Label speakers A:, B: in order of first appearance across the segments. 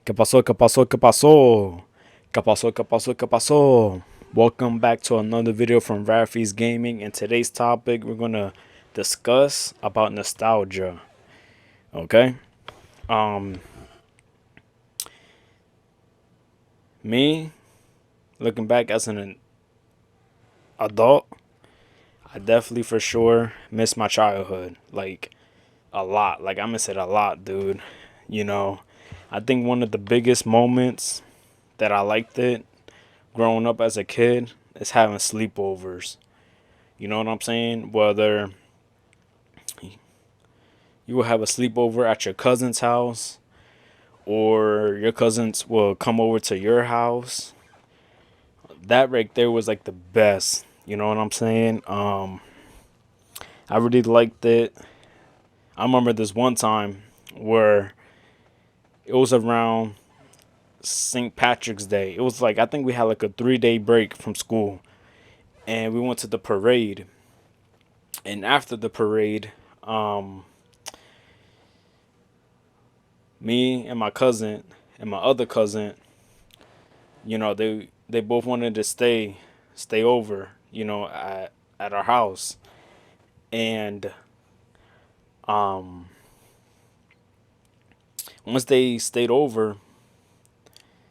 A: ¿Qué pasó? ¿Qué pasó? ¿Qué pasó? ¿Qué pasó? ¿Qué pasó? ¿Qué pasó? Welcome back to another video from Rafi's Gaming. And today's topic, we're gonna discuss about nostalgia. Okay. Um, Me looking back as an adult, I definitely for sure miss my childhood. Like a lot. Like I miss it a lot, dude. You know, I think one of the biggest moments that I liked it growing up as a kid is having sleepovers. You know what I'm saying? Whether you will have a sleepover at your cousin's house or your cousins will come over to your house. That right there was like the best. You know what I'm saying? I really liked it. I remember this one time where it was around St. Patrick's Day. It was like I think we had like a 3 day break from school and we went to the parade. And after the parade, me and my cousin and my other cousin, they both wanted to stay over, at our house. And um once they stayed over,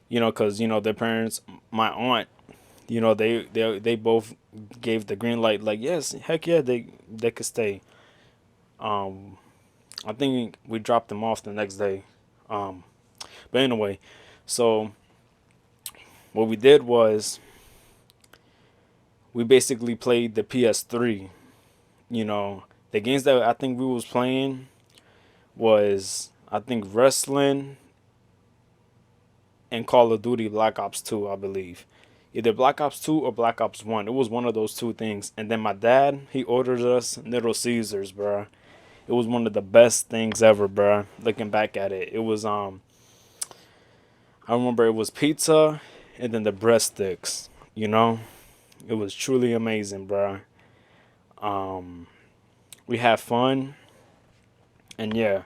A: cuz their parents, my aunt, they both gave the green light like, yes, heck yeah, they could stay. Um I think we dropped them off the next day. Um but anyway, so what we did was we basically played the PS3. The games that I think we was playing was, I think, wrestling and Call of Duty Black Ops 2, I believe. Either Black Ops 2 or Black Ops 1. It was one of those two things. And then my dad, he ordered us Little Caesars, bruh. It was one of the best things ever, bruh. Looking back at it. It was I remember it was pizza and then the breadsticks, you know? It was truly amazing, bruh. Um we had fun, and yeah,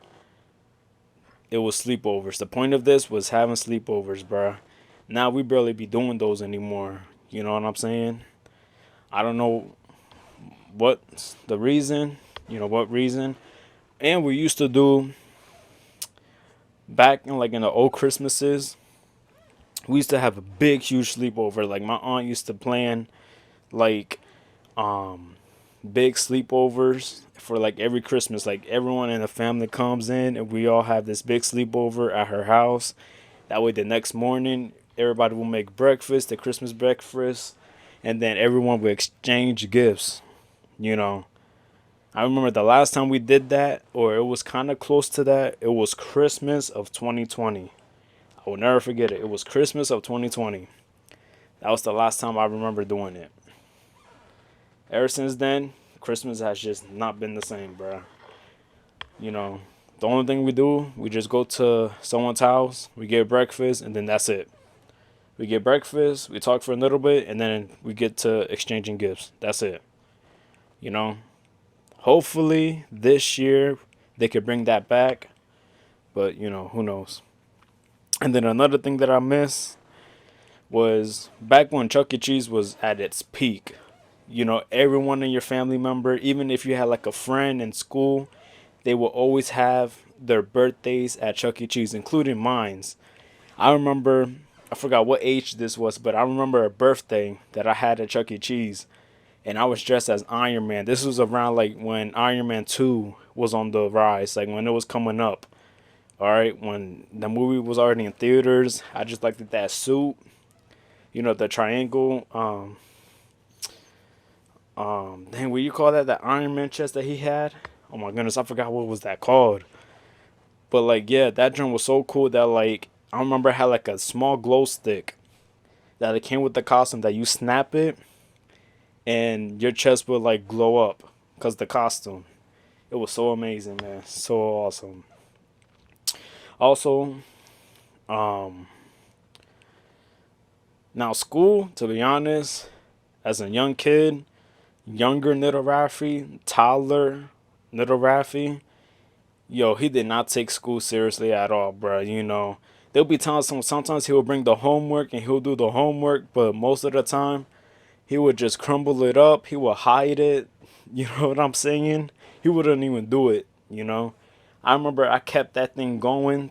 A: it was sleepovers. The point of this was having sleepovers, bruh. Now we barely be doing those anymore. You know what I'm saying? I don't know what's the reason. What reason? And we used to do back in the old Christmases. We used to have a big, huge sleepover. Like my aunt used to plan like um big sleepovers for like every Christmas. Like everyone in the family comes in and we all have this big sleepover at her house. That way the next morning everybody will make breakfast, the Christmas breakfast, and then everyone will exchange gifts, you know. I remember the last time we did that, or it was kind of close to that, it was Christmas of 2020. I will never forget it. It was Christmas of 2020. That was the last time I remember doing it. Ever since then, Christmas has just not been the same, bro. You know, the only thing we do, we just go to someone's house, we get breakfast, and then that's it. We get breakfast, we talk for a little bit, and then we get to exchanging gifts. That's it. You know, hopefully this year they could bring that back, but who knows. And then another thing that I miss was back when Chuck E. Cheese was at its peak. Everyone in your family member, even if you had like a friend in school, they will always have their birthdays at Chuck E. Cheese, including mine's. I remember, I forgot what age this was, but I remember a birthday that I had at Chuck E. Cheese, and I was dressed as Iron Man. This was around like when Iron Man 2 was on the rise, like when it was coming up. All right, when the movie was already in theaters, I just liked that suit, the triangle. Dang, what you call that? That Iron Man chest that he had. Oh my goodness, I forgot what was that called. But like, yeah, that drum was so cool that like I remember it had like a small glow stick that it came with the costume that you snap it and your chest would like glow up because the costume. It was so amazing, man. So awesome. Also, um, now school, to be honest, as a young kid, younger little Rafi, toddler little Rafi, Yo, he did not take school seriously at all, bro. You know, there'll be times sometimes he'll bring the homework and he'll do the homework, but most of the time he would just crumble it up. He would hide it. You know what I'm saying? He wouldn't even do it. You know, I remember I kept that thing going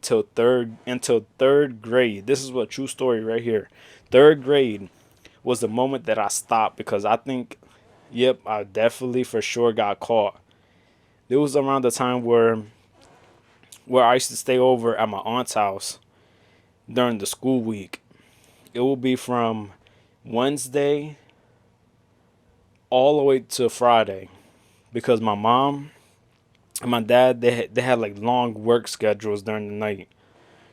A: until third grade. This is a true story right here. Third grade was the moment that I stopped because I think, yep, I definitely for sure got caught. It was around the time where I used to stay over at my aunt's house during the school week. It will be from Wednesday all the way to Friday because my mom and my dad they had like long work schedules during the night.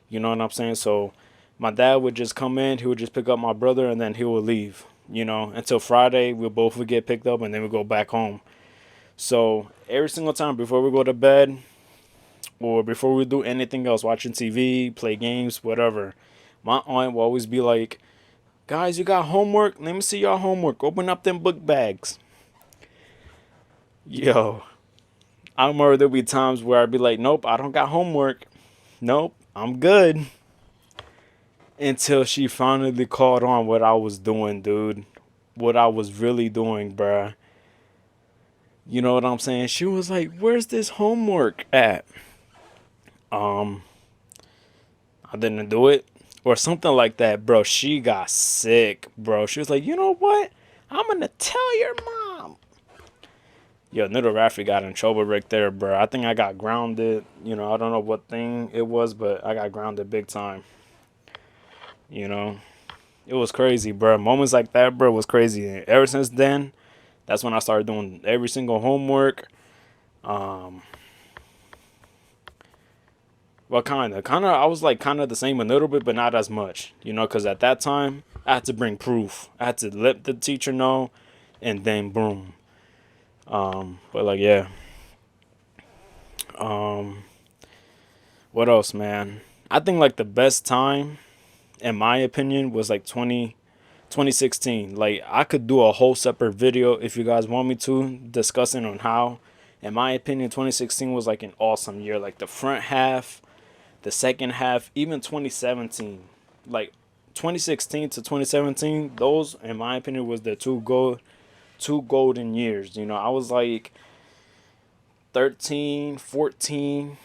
A: You know what I'm saying? So my dad would just come in, he would just pick up my brother, and then he would leave. You know, until Friday, we both would get picked up, and then we go back home. So every single time before we go to bed, or before we do anything else, watching TV, play games, whatever, my aunt will always be like, "Guys, you got homework? Let me see your homework. Open up them book bags." Yo, I remember there'll be times where I'd be like, "Nope, I don't got homework. Nope, I'm good." Until she finally caught on what I was doing, dude. What I was really doing, bruh. You know what I'm saying? She was like, "Where's this homework at?" Um, I didn't do it. Or something like that, bro. She got sick, bro. She was like, "You know what? I'm gonna tell your mom." Yo, Little Raffy got in trouble right there, bro. I think I got grounded. You know, I don't know what thing it was, but I got grounded big time. You know, it was crazy, bro. Moments like that, bro, was crazy. And ever since then, that's when I started doing every single homework. Um, well, I was like kind of the same a little bit, but not as much, you know, because at that time I had to bring proof. I had to let the teacher know, and then boom. But like, yeah. Um, what else, man? I think like the best time, in my opinion, was like 2016. Like I could do a whole separate video if you guys want me to, discussing on how, in my opinion, 2016 was like an awesome year. Like the front half, the second half, even 2017, like 2016 to 2017, those in my opinion was the two golden years. You know, I was like 13, 14,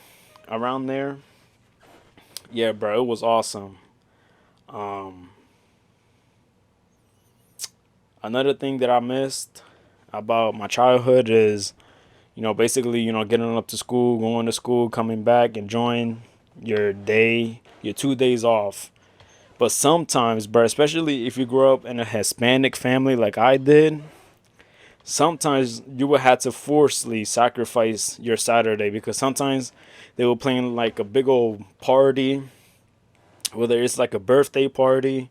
A: around there. Yeah, bro, it was awesome. Um, Another thing that I missed about my childhood is, you know, basically, you know, getting up to school, going to school, coming back, enjoying your day, your 2 days off. But sometimes, bro, especially if you grow up in a Hispanic family like I did, sometimes you will have to forcefully sacrifice your Saturday because sometimes they will plan like a big old party, whether it's like a birthday party,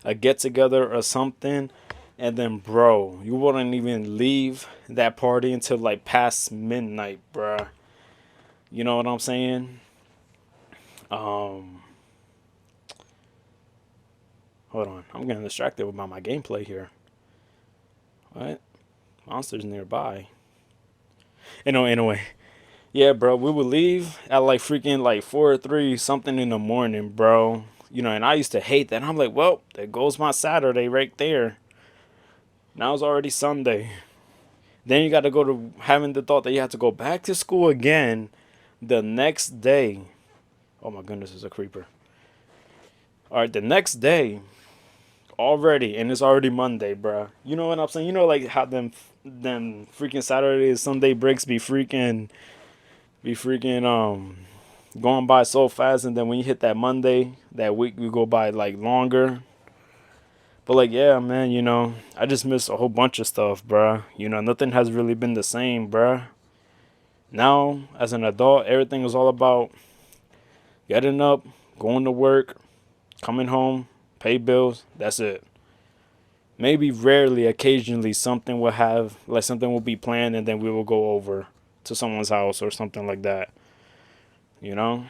A: a get together or something, and then bro, you wouldn't even leave that party until like past midnight, bruh. You know what I'm saying? Um, Hold on, I'm getting distracted with my gameplay here. What? Monsters nearby. Anyway, yeah, bro, we would leave at like freaking like 4 or 3 something in the morning, bro. You know, and I used to hate that. I'm like, well, there goes my Saturday right there. Now it's already Sunday. Then you got to go to having the thought that you have to go back to school again the next day. Oh my goodness, it's a creeper. All right, the next day already, and it's already Monday, bro. You know what I'm saying? You know, like how them freaking Saturday and Sunday breaks be freaking going by so fast, and then when you hit that Monday, that week we go by like longer. But like, yeah, man, you know, I just missed a whole bunch of stuff, bruh. You know, nothing has really been the same, bruh. Now, as an adult, everything is all about getting up, going to work, coming home, pay bills. That's it. Maybe rarely, occasionally, something will be planned, and then we will go over to someone's house or something like that. You know?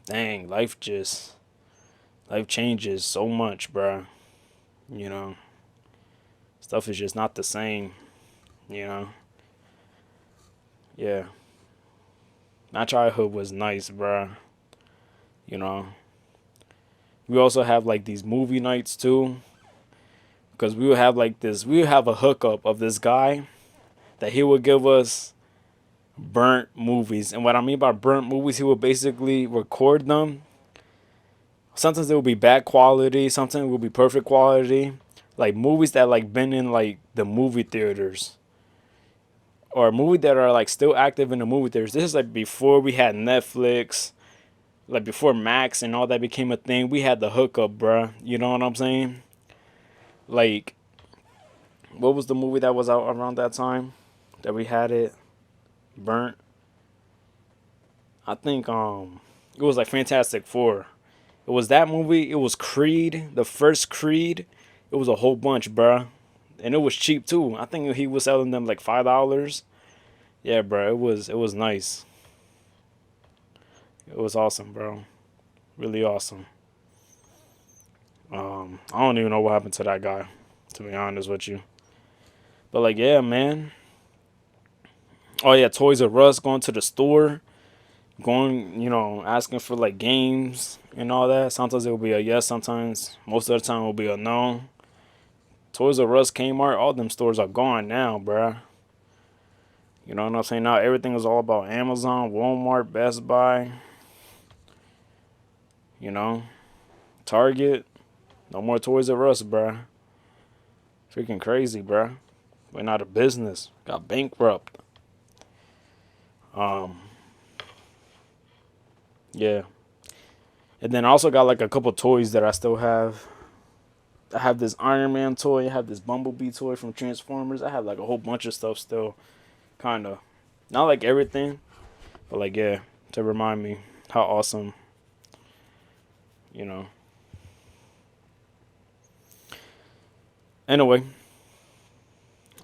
A: Dang, life changes so much, bruh. You know, stuff is just not the same. You know, yeah. My childhood was nice, bruh. You know, we also have like these movie nights too, because we would have like this. We would have a hookup of this guy that he would give us burnt movies, and what I mean by burnt movies, he would basically record them. Sometimes it will be bad quality, sometimes it will be perfect quality, like movies that like been in like the movie theaters, or movies that are like still active in the movie theaters. This is like before we had Netflix, like before Max and all that became a thing. We had the hookup, bruh. You know what I'm saying? Like, what was the movie that was out around that time that we had it burnt? I think it was like Fantastic Four. It was that movie. It was Creed, the first Creed. It was a whole bunch, bruh. And it was cheap too. I think he was selling them like $5. Yeah, bro. It was nice. It was awesome, bro. Really awesome. I don't even know what happened to that guy, to be honest with you. But like, yeah, man. Oh yeah, Toys R Us, going to the store, going, asking for like games and all that. Sometimes it will be a yes, sometimes most of the time it will be a no. Toys R Us, Kmart, all them stores are gone now, bruh. You know what I'm saying? Now everything is all about Amazon, Walmart, Best Buy, you know, Target. No more Toys R Us, bruh. Freaking crazy, bruh. Went out of business. Got bankrupt. Um, yeah. And then I also got like a couple toys that I still have. I have this Iron Man toy. I have this Bumblebee toy from Transformers. I have like a whole bunch of stuff still. Kind of. Not like everything, but like, yeah, to remind me how awesome, you know. Anyway,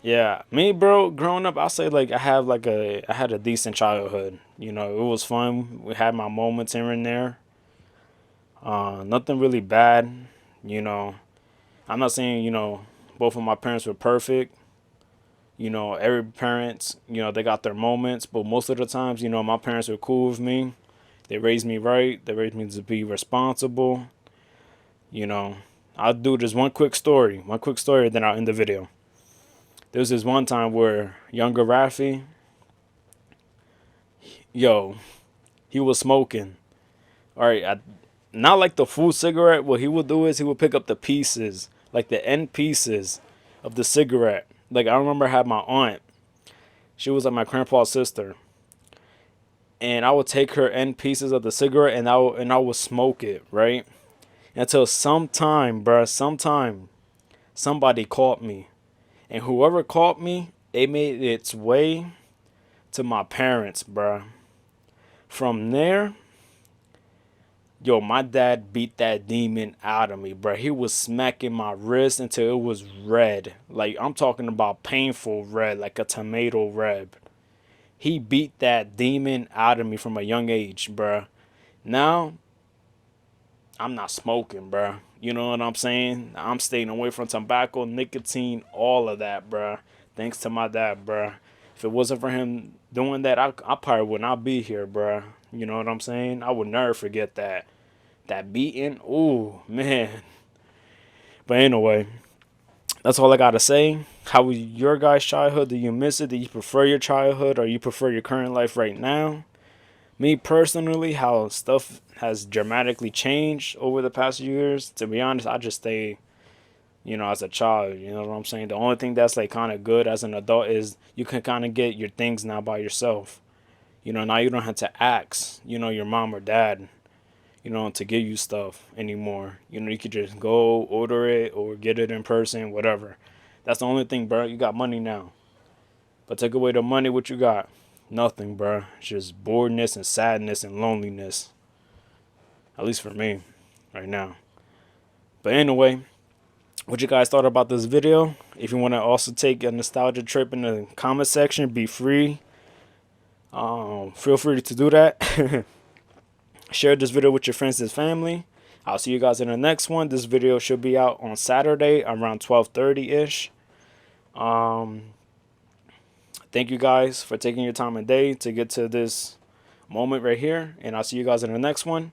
A: yeah, me, bro, growing up, I'll say like I had a decent childhood. You know, it was fun. We had my moments here and there. Nothing really bad. You know, I'm not saying, both of my parents were perfect. Every parents, they got their moments, but most of the times, my parents were cool with me. They raised me right. They raised me to be responsible. You know, I'll do just one quick story, then I'll end the video. There was this one time where younger Rafi, yo, he was smoking. All right, not like the full cigarette. What he would do is he would pick up the pieces, like the end pieces of the cigarette. Like I remember I had my aunt. She was like my grandpa's sister, and I would take her end pieces of the cigarette and I would smoke it, right? Until sometime, bruh, sometime somebody caught me, and whoever caught me, it made its way to my parents, bruh. From there, yo, my dad beat that demon out of me, bruh. He was smacking my wrist until it was red. Like, I'm talking about painful red, like a tomato red. He beat that demon out of me from a young age, bruh. Now, I'm not smoking, bruh. You know what I'm saying? I'm staying away from tobacco, nicotine, all of that, bruh. Thanks to my dad, bruh. If it wasn't for him doing that, I probably would not be here, bruh. You know what I'm saying? I would never forget that. That beating, ooh, man. But anyway, that's all I gotta say. How was your guys' childhood? Do you miss it? Do you prefer your childhood or you prefer your current life right now? Me personally, how stuff has dramatically changed over the past few years. To be honest, I just stay, as a child. You know what I'm saying? The only thing that's like kind of good as an adult is you can kind of get your things now by yourself. Now you don't have to ask, your mom or dad, to give you stuff anymore. You could just go order it or get it in person, whatever. That's the only thing, bro. You got money now. But take away the money, what you got? Nothing, bro. It's just boredness and sadness and loneliness. At least for me, right now. But anyway, what you guys thought about this video? If you want to also take a nostalgia trip in the comment section, be free. Feel free to do that. Share this video with your friends and family. I'll see you guys in the next one. This video should be out on Saturday around 12:30-ish. Thank you guys for taking your time and day to get to this moment right here, and I'll see you guys in the next one.